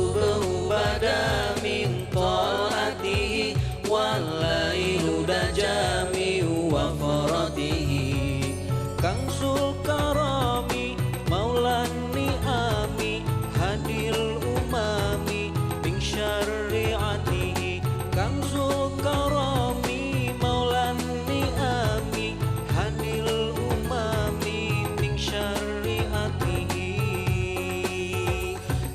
As-subhu bada min ta'atihi wal-lailu dajami wa faratihi. Kangsul karami maulan ni'ami hadil umami min syari'atihi. Kangsul karami maulan ni'ami hadil umami min syari'atihi.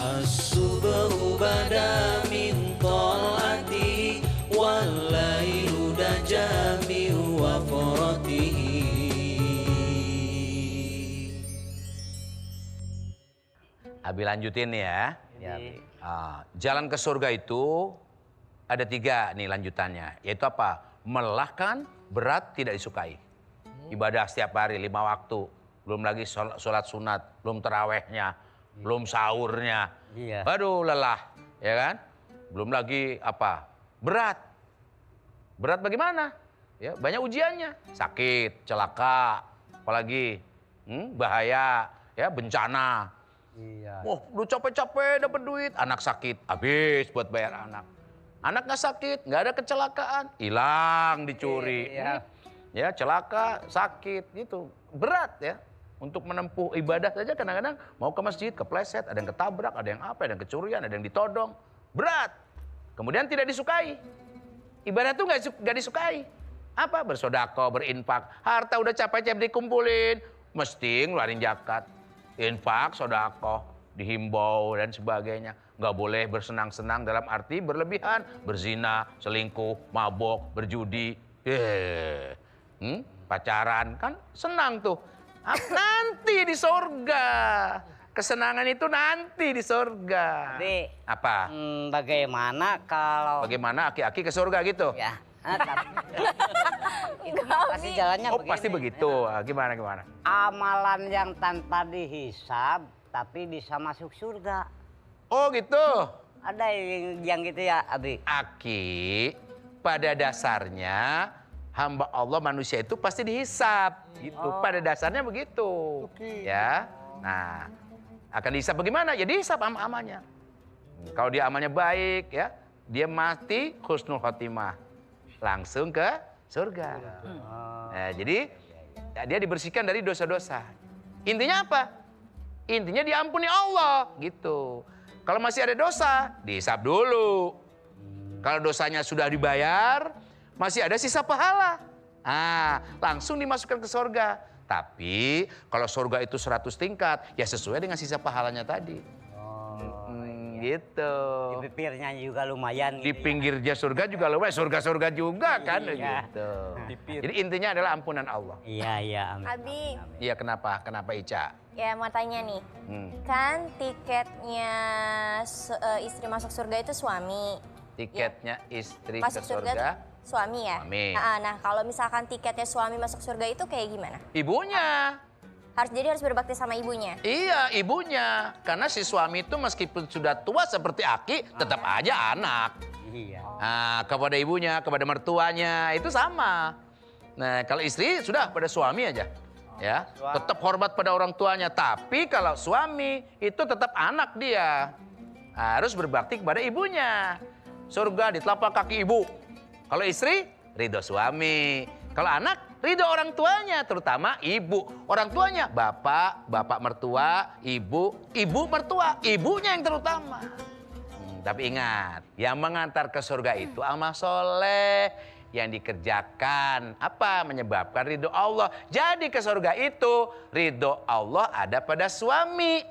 As-subhu bada min ta'atihi wal-lailu dajami wa faratihi. Abi lanjutin ya. Ya, Abi. Jalan ke surga itu ada 3 nih lanjutannya. Yaitu apa? Melelahkan, berat, tidak disukai. Ibadah setiap hari 5 waktu. Belum lagi sholat sunat, belum terawihnya, belum sahurnya. Iya. Aduh lelah, ya kan? Belum lagi apa? Berat. Berat bagaimana? Ya, banyak ujiannya. Sakit, celaka, apalagi bahaya, ya bencana. Iya. Wah, udah capek-capek dapat duit, anak sakit, habis buat bayar anak. Anak nggak sakit, nggak ada kecelakaan, hilang dicuri. Iya. Ya, celaka, sakit, gitu. Berat ya. Untuk menempuh ibadah saja kadang-kadang mau ke masjid, kepleset, ada yang ketabrak, ada yang apa, ada yang kecurian, ada yang ditodong. Berat. Kemudian tidak disukai. Ibadah itu nggak disukai. Apa? Bersodako, berinfak. Harta udah capek-capek dikumpulin, mesti ngeluarin zakat. Infak, sodako, dihimbau dan sebagainya. Nggak boleh bersenang-senang dalam arti berlebihan. Berzina, selingkuh, mabok, berjudi. Pacaran, kan senang tuh. Nanti di surga. Kesenangan itu nanti di surga. Abi, Apa? bagaimana kalau... Bagaimana aki-aki ke surga gitu? Ya, itu pasti jalannya Oh begini. pasti begitu. Gimana? Amalan yang tanpa dihisab tapi bisa masuk surga. Oh gitu. Ada yang gitu ya, Abi? Aki, pada dasarnya hamba Allah manusia itu pasti dihisap. Gitu. Pada dasarnya begitu. Ya. Nah, akan dihisap bagaimana? Ya dihisap amalnya. Kalau dia amalnya baik ya, dia mati husnul khotimah. Langsung ke surga. Nah, jadi dia dibersihkan dari dosa-dosa. Intinya apa? Intinya diampuni Allah gitu. Kalau masih ada dosa, dihisap dulu. Kalau dosanya sudah dibayar, masih ada sisa pahala. Langsung dimasukkan ke surga. Tapi kalau surga itu 100 tingkat, ya sesuai dengan sisa pahalanya tadi. Gitu. Di bibirnya juga lumayan. Di pinggirnya surga juga lumayan, surga-surga juga kan Iya. gitu. Jadi intinya adalah ampunan Allah. Iya, amin. Abi, Iya kenapa? Kenapa Ica? ya mau tanya nih, kan tiketnya istri masuk surga itu suami. Tiketnya istri Masuk ke surga surga, tuh suami ya? suami. Nah, kalau misalkan tiketnya suami masuk surga itu kayak gimana? ibunya. Jadi harus berbakti sama ibunya? Iya, ibunya. Karena si suami itu meskipun sudah tua seperti Aki, tetap aja anak. Iya. Nah, kepada ibunya, kepada mertuanya, itu sama. Nah, kalau istri sudah pada suami aja. Ya, tetap hormat pada orang tuanya. Tapi kalau suami, itu tetap anak dia. Harus berbakti kepada ibunya. Surga di telapak kaki ibu. Kalau istri, ridho suami. Kalau anak, ridho orang tuanya, terutama ibu. Orang tuanya, bapak mertua, ibu mertua. Ibunya yang terutama. Tapi ingat, yang mengantar ke surga itu amal soleh yang dikerjakan. Apa? Menyebabkan ridho Allah. Jadi ke surga itu, ridho Allah ada pada suami.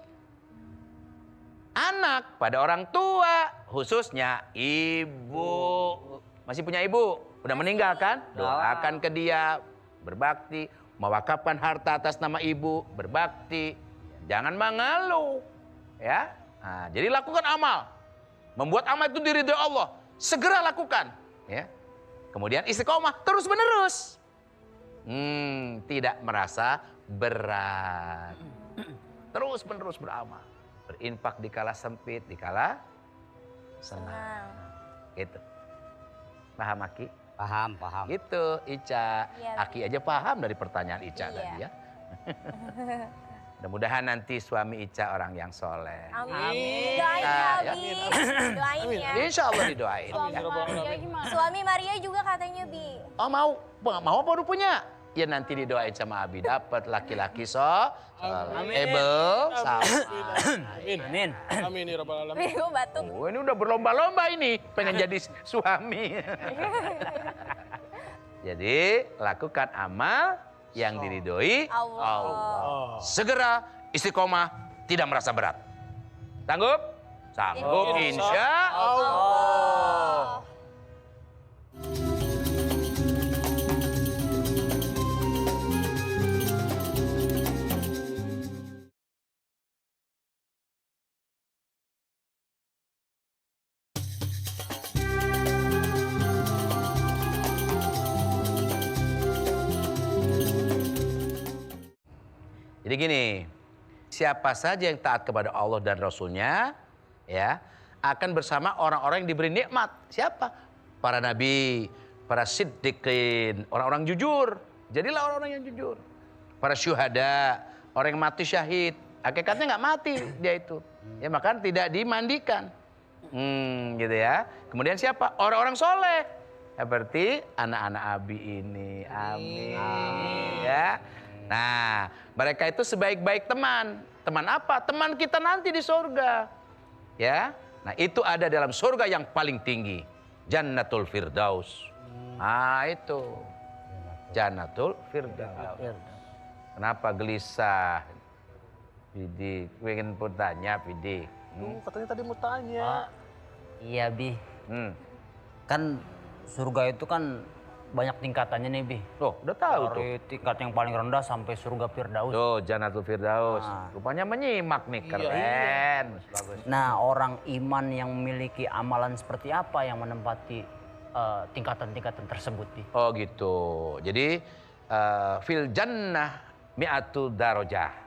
Anak pada orang tua, khususnya ibu. Masih punya ibu? Udah meninggal kan? Doakan ke dia, berbakti, mewakafkan harta atas nama ibu, berbakti. Jangan mengeluh, ya. Nah, jadi lakukan amal. Membuat amal itu diridhoi Allah. Segera lakukan, ya. Kemudian istiqomah terus menerus. Tidak merasa berat. Terus menerus beramal. Berinfak dikala sempit, dikala senang. Gitu. Paham Aki? Paham. Gitu Ica. Iya. Aki aja paham dari pertanyaan Ica Iya. tadi ya. Mudah-mudahan nanti suami Ica orang yang soleh. Amin. Ya. Abi. Doain ya. Insya Allah didoain. Suami Ya. Maria gimana? Suami Maria juga katanya, Bi. Oh mau apa udah punya? Ya nanti didoain sama Abi dapat laki-laki able sama. Amin. Amin ya rabbal alamin. Bi, gue batuk. Oh, ini udah berlomba-lomba ini pengen jadi suami. Jadi lakukan amal yang diridhoi Allah. Segera istiqomah, tidak merasa berat. Sanggup? Sanggup, insya Allah. Jadi gini, siapa saja yang taat kepada Allah dan Rasulnya, ya, akan bersama orang-orang yang diberi nikmat. Siapa? Para nabi, para siddiqin, orang-orang jujur. Jadilah orang-orang yang jujur. Para syuhada, orang yang mati syahid. Hakikatnya nggak mati dia itu. Ya maka tidak dimandikan. Gitu ya. Kemudian siapa? Orang-orang soleh. Seperti anak-anak Abi ini. Amin. Ya. Nah, mereka itu sebaik-baik teman. Teman apa? Teman kita nanti di surga. Ya. Nah, itu ada dalam surga yang paling tinggi. Jannatul Firdaus. Nah, itu. Jannatul Firdaus. Kenapa gelisah? Fidi, pengen pun tanya, Fidi. Katanya tadi mau tanya. Iya, Bi. Kan surga itu kan banyak tingkatannya nih, Bi. Oh, udah tahu tuh. Dari tingkat yang paling rendah sampai surga Firdaus. Tuh, Jannatul Firdaus. Nah. Rupanya menyimak nih, keren. Nah, orang iman yang memiliki amalan seperti apa yang menempati tingkatan-tingkatan tersebut, Bi? Oh gitu. Jadi fil jannah mi'atu darajah.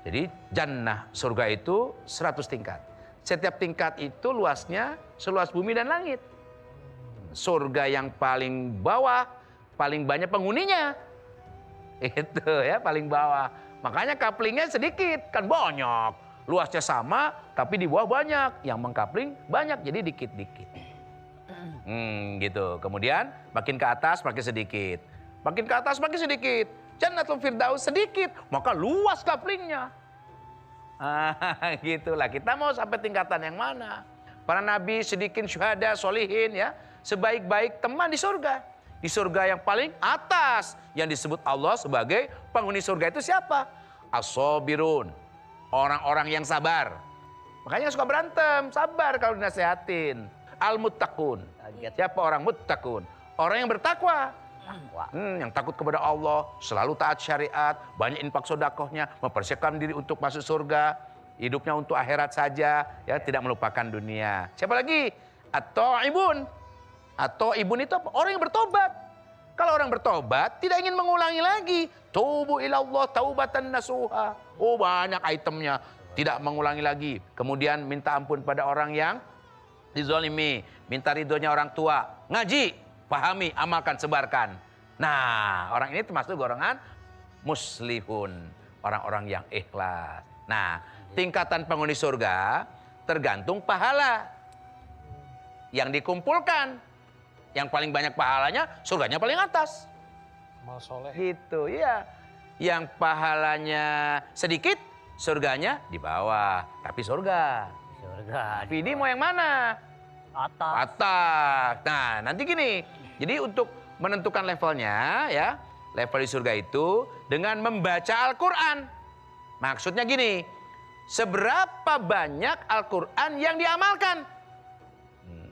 Jadi jannah surga itu 100 tingkat. Setiap tingkat itu luasnya seluas bumi dan langit. Surga yang paling bawah paling banyak penghuninya. Itu ya paling bawah. Makanya kaplingnya sedikit, kan banyak. Luasnya sama tapi di bawah banyak. Yang mengkapling banyak jadi dikit-dikit. Gitu. Kemudian makin ke atas makin sedikit. Makin ke atas makin sedikit. Jannatul Firdaus sedikit, maka luas kaplingnya. Gitulah. Kita mau sampai tingkatan yang mana? Para nabi, siddiqin, syuhada, solihin ya. Sebaik-baik teman di surga. Di surga yang paling atas. Yang disebut Allah sebagai penghuni surga itu siapa? As-sabirun. Orang-orang yang sabar. Makanya suka berantem, sabar kalau dinasehatin. Al-muttaqun. Siapa orang muttaqun? Orang yang bertakwa. Yang takut kepada Allah, selalu taat syariat, banyak infak sodakohnya, mempersiapkan diri untuk masuk surga, hidupnya untuk akhirat saja, ya tidak melupakan dunia. Siapa lagi? At-taibun. At-taibun itu apa? Orang yang bertobat. Kalau orang bertobat, tidak ingin mengulangi lagi. Tubu ilallah taubatan nasuha. Oh banyak itemnya, tidak mengulangi lagi. Kemudian minta ampun pada orang yang dizalimi, minta ridhonya orang tua, ngaji, pahami, amalkan, sebarkan. Nah, orang ini termasuk golongan muslihun, orang-orang yang ikhlas. Nah, tingkatan penghuni surga tergantung pahala yang dikumpulkan. Yang paling banyak pahalanya, surganya paling atas. Amal soleh. Gitu, ya. Yang pahalanya sedikit, surganya di bawah, tapi surga. Surga. Fidi mau yang mana? Atas. Atas. Nah, nanti gini. Jadi untuk menentukan levelnya ya, level di surga itu dengan membaca Al-Qur'an. Maksudnya gini, seberapa banyak Al-Qur'an yang diamalkan?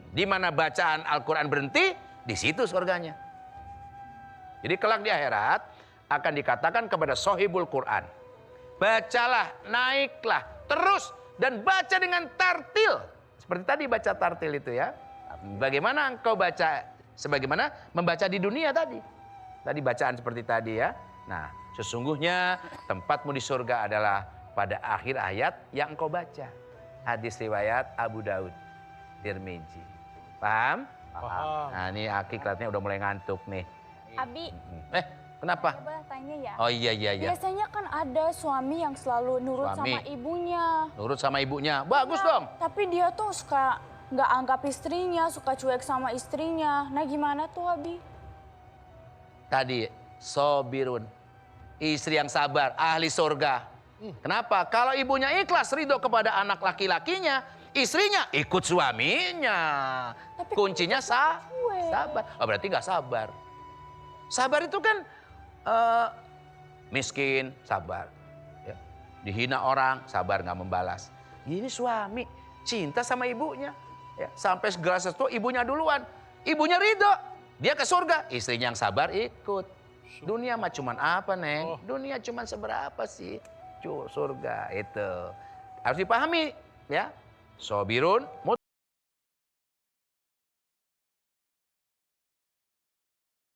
Di mana bacaan Al-Qur'an berhenti, di situ surganya. Jadi kelak di akhirat akan dikatakan kepada sahibul Qur'an, bacalah, naiklah, terus dan baca dengan tartil. Seperti tadi baca tartil itu ya. Bagaimana engkau baca sebagaimana membaca di dunia tadi. Tadi bacaan seperti tadi ya. Nah, sesungguhnya tempatmu di surga adalah pada akhir ayat yang engkau baca. Hadis riwayat Abu Daud, Tirmizi. Paham? Paham. Nah, ini Aki kelihatannya udah mulai ngantuk nih. Abi, Kenapa? Saya boleh tanya ya? Oh iya. Biasanya kan ada suami yang selalu nurut Suami. sama ibunya. Nurut sama ibunya. Bagus dong. Tapi dia tuh suka nggak anggap istrinya, suka cuek sama istrinya. Nah gimana tuh Abi? Tadi sobirun. Istri yang sabar, ahli surga. Kenapa? Kalau ibunya ikhlas ridho kepada anak laki-lakinya, istrinya ikut suaminya. Tapi Kuncinya cuek. sabar. Oh, berarti nggak sabar. Sabar itu kan miskin, sabar. Ya. Dihina orang, sabar nggak membalas. Ini suami cinta sama ibunya. Ya. Sampai segala sesuatu ibunya duluan. Ibunya ridho. Dia ke surga, istrinya yang sabar ikut. Dunia mah cuman apa, Neng? Dunia cuman seberapa sih? Surga itu. Harus dipahami, ya. Sobirun